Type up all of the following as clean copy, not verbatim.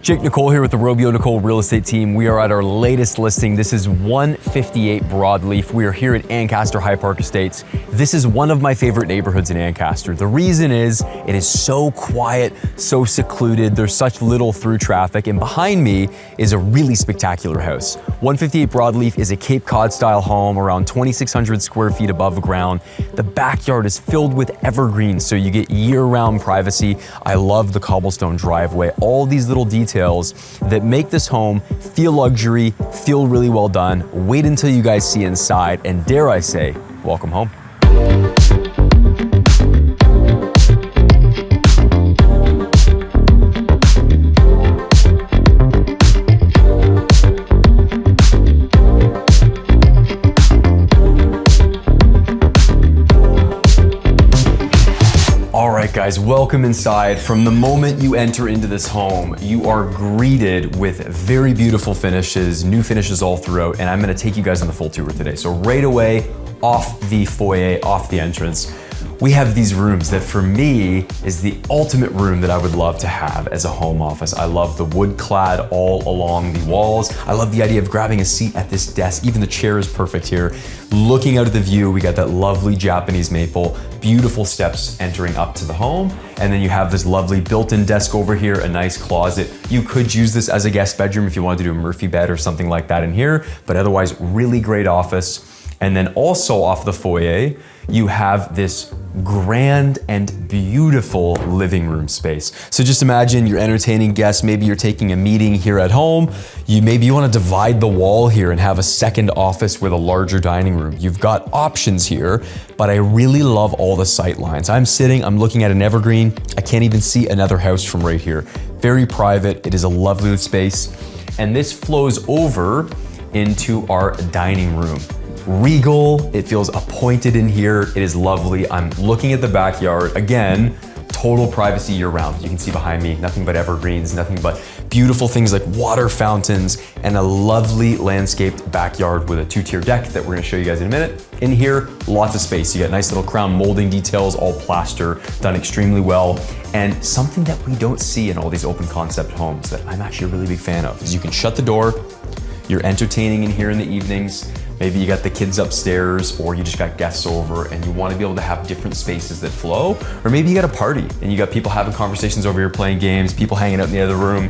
Jake Nicolle here with the Robio Nicolle Real Estate Team. We are at our latest listing. This is 158 Broadleaf. We are here at Ancaster High Park Estates. This is one of my favorite neighborhoods in Ancaster. The reason is it is so quiet, so secluded. There's such little through traffic. And behind me is a really spectacular house. 158 Broadleaf is a Cape Codstyle home around 2,600 square feet above ground. The backyard is filled with evergreens, so you get year-round privacy. I love the cobblestone driveway. All these little details that make this home feel luxury, feel really well done. Wait until you guys see inside, and dare I say, welcome home. Alright guys, welcome inside. From the moment you enter into this home, you are greeted with very beautiful finishes, new finishes all throughout, and I'm gonna take you guys on the full tour today. So right away, off the foyer, off the entrance, we have these rooms that for me is the ultimate room that I would love to have as a home office. I love the wood clad all along the walls. I love the idea of grabbing a seat at this desk. Even the chair is perfect here. Looking out at the view, we got that lovely Japanese maple, beautiful steps entering up to the home. And then you have this lovely built-in desk over here, a nice closet. You could use this as a guest bedroom if you wanted to do a Murphy bed or something like that in here, but otherwise really great office. And then also off the foyer, you have this grand and beautiful living room space. So just imagine you're entertaining guests, maybe you're taking a meeting here at home, maybe you want to divide the wall here and have a second office with a larger dining room. You've got options here, but I really love all the sight lines. I'm looking at an evergreen. I can't even see another house from right here. Very private, it is a lovely space. And this flows over into our dining room. Regal, it feels appointed in here. It is lovely. I'm looking at the backyard. Again, total privacy year round. You can see behind me, nothing but evergreens, nothing but beautiful things like water fountains and a lovely landscaped backyard with a two-tier deck that we're gonna show you guys in a minute. In here, lots of space. You got nice little crown molding details, all plaster, done extremely well. And something that we don't see in all these open concept homes that I'm actually a really big fan of is you can shut the door, you're entertaining in here in the evenings. Maybe you got the kids upstairs or you just got guests over and you want to be able to have different spaces that flow. Or maybe you got a party and you got people having conversations over here playing games, people hanging out in the other room.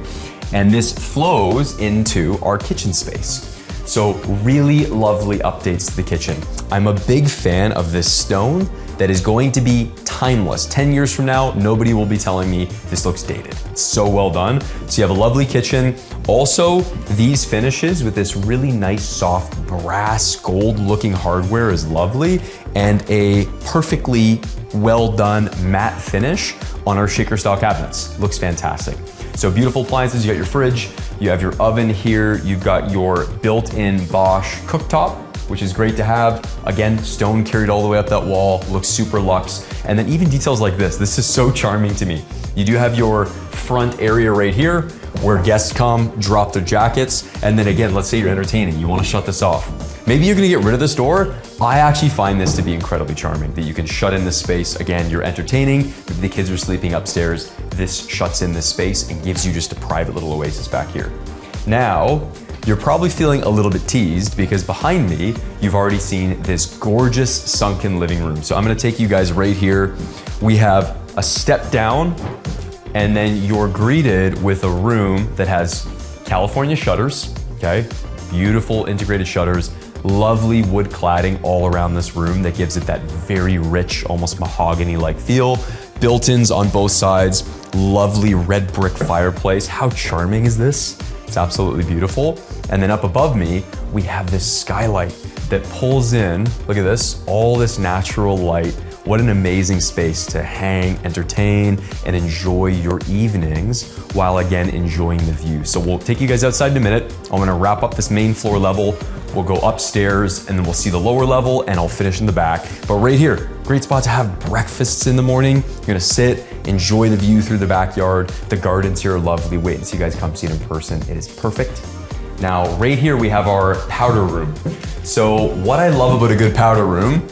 And this flows into our kitchen space. So really lovely updates to the kitchen. I'm a big fan of this stone that is going to be timeless. 10 years from now, nobody will be telling me this looks dated. It's so well done. So you have a lovely kitchen. Also, these finishes with this really nice soft brass gold looking hardware is lovely, and a perfectly well done matte finish on our shaker style cabinets. Looks fantastic. So beautiful appliances, you got your fridge, you have your oven here, you've got your built-in Bosch cooktop, which is great to have. Again, stone carried all the way up that wall, looks super luxe. And then even details like this is so charming to me. You do have your front area right here where guests come, drop their jackets, and then again, let's say you're entertaining, you wanna shut this off. Maybe you're gonna get rid of this door. I actually find this to be incredibly charming, that you can shut in this space. Again, you're entertaining, maybe the kids are sleeping upstairs, this shuts in this space and gives you just a private little oasis back here. Now, you're probably feeling a little bit teased because behind me, you've already seen this gorgeous sunken living room. So I'm gonna take you guys right here. We have a step down and then you're greeted with a room that has California shutters, okay? Beautiful integrated shutters, lovely wood cladding all around this room that gives it that very rich, almost mahogany-like feel. Built-ins on both sides, lovely red brick fireplace. How charming is this? It's absolutely beautiful. And then up above me, we have this skylight that pulls in, look at this, all this natural light. What an amazing space to hang, entertain, and enjoy your evenings while again enjoying the view. So we'll take you guys outside in a minute. I'm gonna wrap up this main floor level. We'll go upstairs and then we'll see the lower level and I'll finish in the back. But right here, great spot to have breakfasts in the morning. You're gonna sit, enjoy the view through the backyard. The gardens here are lovely. Wait until you guys come see it in person. It is perfect. Now, right here we have our powder room. So what I love about a good powder room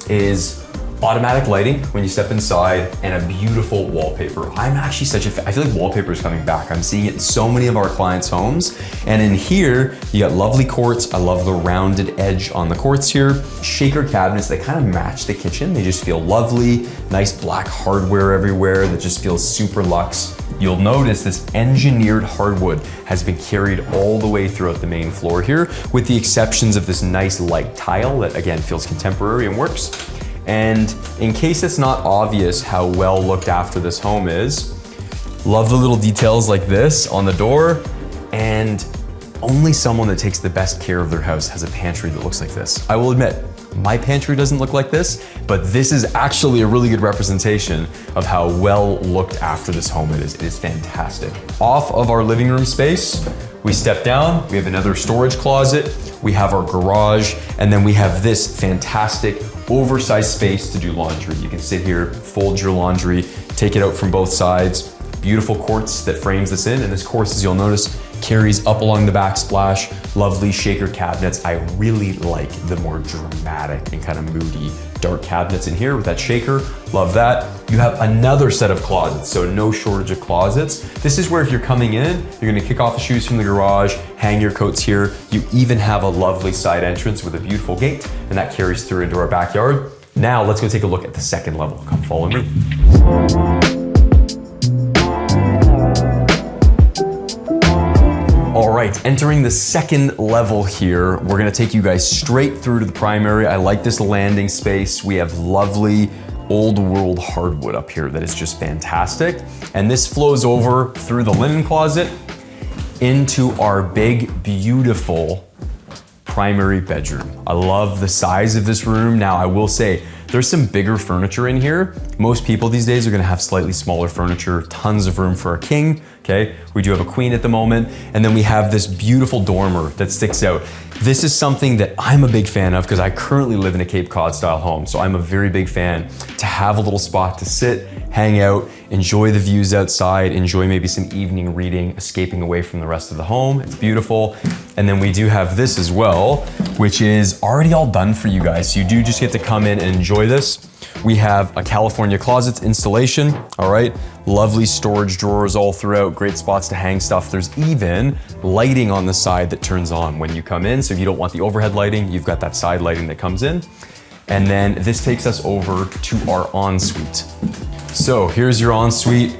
is Automatic lighting when you step inside, and a beautiful wallpaper. I'm actually I feel like wallpaper is coming back. I'm seeing it in so many of our clients' homes. And in here, you got lovely quartz. I love the rounded edge on the quartz here. Shaker cabinets that kind of match the kitchen. They just feel lovely. Nice black hardware everywhere that just feels super luxe. You'll notice this engineered hardwood has been carried all the way throughout the main floor here, with the exceptions of this nice light tile that again feels contemporary and works. And in case it's not obvious how well looked after this home is, love the little details like this on the door, and only someone that takes the best care of their house has a pantry that looks like this. I will admit, my pantry doesn't look like this, but this is actually a really good representation of how well looked after this home it is. It is fantastic. Off of our living room space, we step down, we have another storage closet, we have our garage, and then we have this fantastic oversized space to do laundry. You can sit here, fold your laundry, take it out from both sides. Beautiful quartz that frames this in, and this quartz, as you'll notice, carries up along the backsplash. Lovely shaker cabinets. I really like the more dramatic and kind of moody dark cabinets in here with that shaker. Love that. You have another set of closets, so no shortage of closets. This is where if you're coming in, you're gonna kick off the shoes from the garage, hang your coats here. You even have a lovely side entrance with a beautiful gate, and that carries through into our backyard. Now let's go take a look at the second level. Come follow me. All right, entering the second level here, we're gonna take you guys straight through to the primary. I like this landing space. We have lovely old world hardwood up here that is just fantastic. And this flows over through the linen closet into our big, beautiful primary bedroom. I love the size of this room. Now, I will say, there's some bigger furniture in here. Most people these days are gonna have slightly smaller furniture, tons of room for a king, okay? We do have a queen at the moment, and then we have this beautiful dormer that sticks out. This is something that I'm a big fan of because I currently live in a Cape Codstyle home, so I'm a very big fan to have a little spot to sit, hang out, enjoy the views outside, enjoy maybe some evening reading, escaping away from the rest of the home. It's beautiful. And then we do have this as well, which is already all done for you guys. So you do just get to come in and enjoy this. We have a California closets installation, all right? Lovely storage drawers all throughout, great spots to hang stuff. There's even lighting on the side that turns on when you come in. So if you don't want the overhead lighting, you've got that side lighting that comes in. And then this takes us over to our ensuite. So here's your ensuite.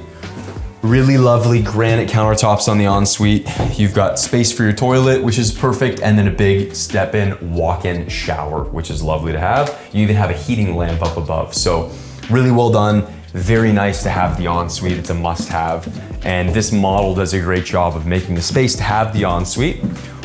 Really lovely granite countertops on the ensuite. You've got space for your toilet, which is perfect, and then a big step-in walk-in shower, which is lovely to have. You even have a heating lamp up above. So really well done. Very nice to have the ensuite. It's a must-have. And this model does a great job of making the space to have the ensuite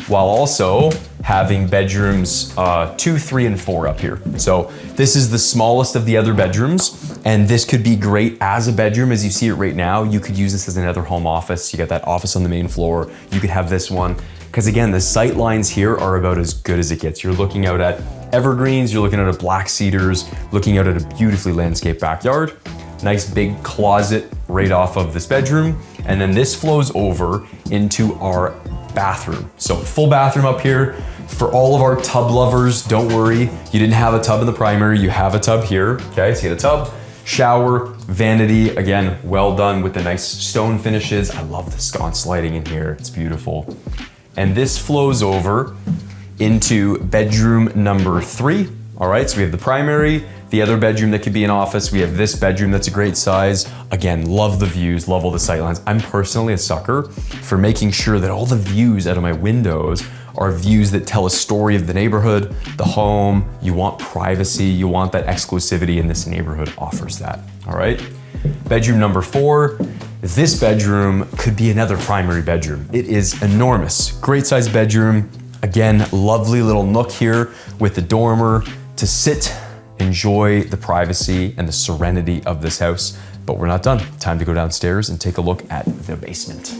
while also having bedrooms 2, 3, and 4 up here. So this is the smallest of the other bedrooms, and this could be great as a bedroom as you see it right now. You could use this as another home office. You got that office on the main floor. You could have this one, because again, the sight lines here are about as good as it gets. You're looking out at evergreens, you're looking out at black cedars, looking out at a beautifully landscaped backyard. Nice big closet right off of this bedroom. And then this flows over into our bathroom. So full bathroom up here. For all of our tub lovers, don't worry. You didn't have a tub in the primary, you have a tub here. Okay, so you get a tub, shower, vanity. Again, well done with the nice stone finishes. I love the sconce lighting in here, it's beautiful. And this flows over into bedroom number 3. All right, so we have the primary, the other bedroom that could be an office. We have this bedroom that's a great size. Again, love the views, love all the sightlines. I'm personally a sucker for making sure that all the views out of my windows are views that tell a story of the neighborhood, the home. You want privacy, you want that exclusivity, and this neighborhood offers that, all right? Bedroom number 4. This bedroom could be another primary bedroom. It is enormous, great size bedroom. Again, lovely little nook here with the dormer to sit, enjoy the privacy and the serenity of this house. But we're not done. Time to go downstairs and take a look at the basement.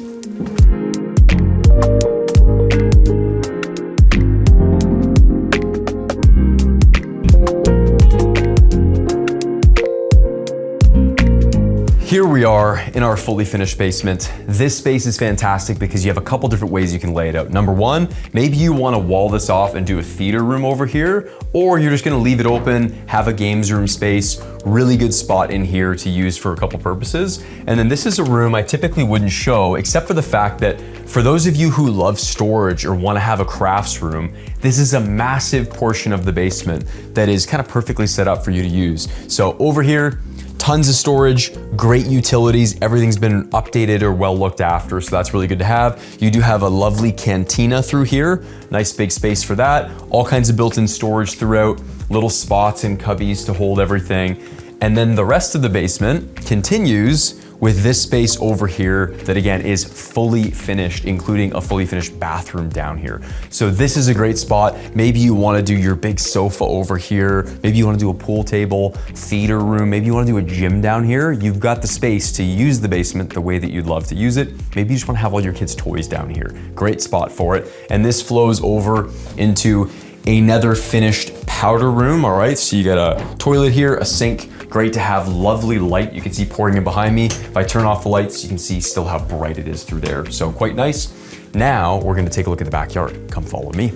Here we we are in our fully finished basement. This space is fantastic because you have a couple different ways you can lay it out. Number one, maybe you want to wall this off and do a theater room over here, or you're just going to leave it open, have a games room space, really good spot in here to use for a couple purposes. And then this is a room I typically wouldn't show, except for the fact that for those of you who love storage or want to have a crafts room, this is a massive portion of the basement that is kind of perfectly set up for you to use. So over here, tons of storage, great utilities, everything's been updated or well looked after, so that's really good to have. You do have a lovely cantina through here, nice big space for that, all kinds of built-in storage throughout, little spots and cubbies to hold everything. And then the rest of the basement continues with this space over here that again is fully finished, including a fully finished bathroom down here. So this is a great spot. Maybe you wanna do your big sofa over here. Maybe you wanna do a pool table, theater room. Maybe you wanna do a gym down here. You've got the space to use the basement the way that you'd love to use it. Maybe you just wanna have all your kids' toys down here. Great spot for it. And this flows over into another finished powder room, all right? So you got a toilet here, a sink, great to have lovely light. You can see pouring in behind me. If I turn off the lights, you can see still how bright it is through there. So quite nice. Now we're gonna take a look at the backyard. Come follow me.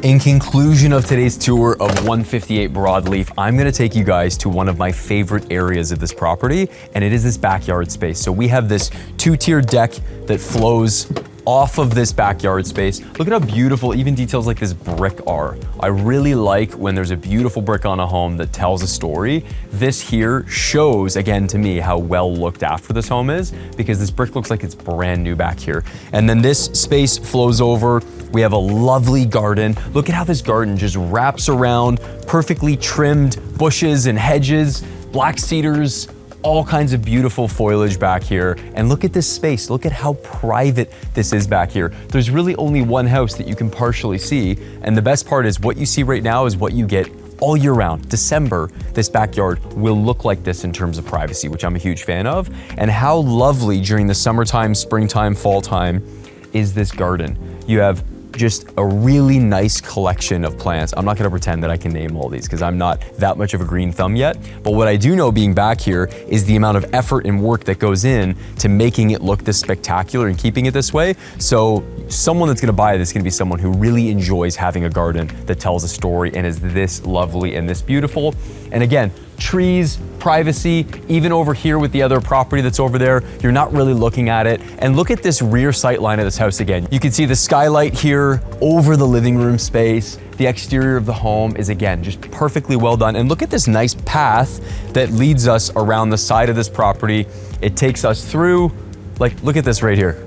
In conclusion of today's tour of 158 Broadleaf, I'm gonna take you guys to one of my favorite areas of this property, and it is this backyard space. So we have this two-tier deck that flows off of this backyard space. Look at how beautiful even details like this brick are. I really like when there's a beautiful brick on a home that tells a story. This here shows, again to me, how well looked after this home is, because this brick looks like it's brand new back here. And then this space flows over. We have a lovely garden. Look at how this garden just wraps around perfectly trimmed bushes and hedges, black cedars, all kinds of beautiful foliage back here. And look at this space. Look at how private this is back here. There's really only one house that you can partially see. And the best part is what you see right now is what you get all year round. December, this backyard will look like this in terms of privacy, which I'm a huge fan of. And how lovely during the summertime, springtime, fall time is this garden. You have just a really nice collection of plants. I'm not gonna pretend that I can name all these because I'm not that much of a green thumb yet. But what I do know being back here is the amount of effort and work that goes in to making it look this spectacular and keeping it this way. So someone that's gonna buy this is gonna be someone who really enjoys having a garden that tells a story and is this lovely and this beautiful. And again, trees, privacy, even over here with the other property that's over there, you're not really looking at it. And look at this rear sight line of this house again. You can see the skylight here over the living room space. The exterior of the home is again, just perfectly well done. And look at this nice path that leads us around the side of this property. It takes us through, like, look at this right here.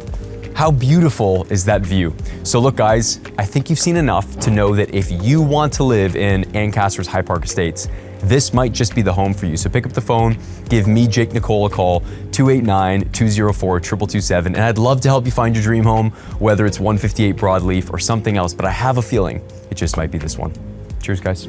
How beautiful is that view? So look guys, I think you've seen enough to know that if you want to live in Ancaster's High Park Estates, this might just be the home for you. So pick up the phone, give me, Jake Nicolle, a call, 289-204-2227, and I'd love to help you find your dream home, whether it's 158 Broadleaf or something else, but I have a feeling it just might be this one. Cheers, guys.